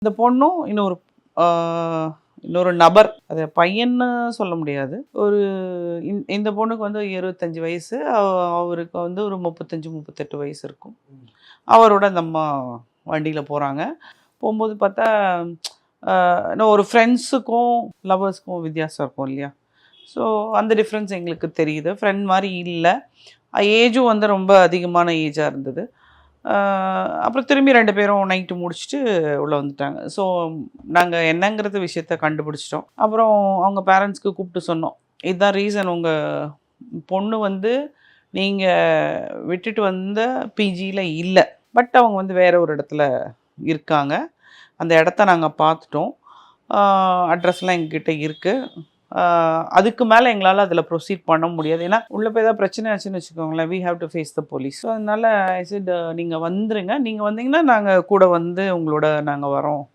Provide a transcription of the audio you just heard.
இந்த பொண்ணும் இன்னொரு நபர், அது பையன்னு சொல்ல முடியாது, ஒரு இந்த பொண்ணுக்கு வந்து 25 வயசு, அவருக்கு வந்து ஒரு 35-38 வயசு இருக்கும். அவரோட அந்த அம்மா வண்டியில் போகிறாங்க. போகும்போது பார்த்தா இன்னும் ஒரு ஃப்ரெண்ட்ஸுக்கும் லவர்ஸ்க்கும் வித்தியாசம் இருக்கும் இல்லையா? ஸோ அந்த டிஃப்ரென்ஸ் எங்களுக்கு தெரியுது. ஃப்ரெண்ட் மாதிரி இல்லை, ஏஜும் வந்து ரொம்ப அதிகமான ஏஜாக இருந்தது. அப்புறம் திரும்பி 2 பேரும் நைட்டு முடிச்சுட்டு உள்ளே வந்துட்டாங்க. ஸோ நாங்கள் என்னங்கிறது விஷயத்த கண்டுபிடிச்சிட்டோம். அப்புறம் அவங்க பேரண்ட்ஸ்க்கு கூப்பிட்டு சொன்னோம், இதுதான் ரீசன், உங்கள் பொண்ணு வந்து நீங்கள் விட்டுட்டு வந்த பிஜியில் இல்லை, பட் அவங்க வந்து வேற ஒரு இடத்துல இருக்காங்க. அந்த இடத்த நாங்கள் பார்த்துட்டோம், அட்ரஸ்லாம் எங்ககிட்ட இருக்குது. அதுக்கு மேலே எங்களால் அதில் ப்ரொசீட் பண்ண முடியாது. ஏன்னா உள்ளே போய் ஏதாவது பிரச்சனை ஆச்சுன்னு வச்சுக்கோங்களேன், we have to face the police. So அதனால் ஐ செட் நீங்கள் வந்துருங்க, நீங்கள் வந்தீங்கன்னா நாங்கள் கூட வந்து உங்களோட நாங்கள் வரோம்.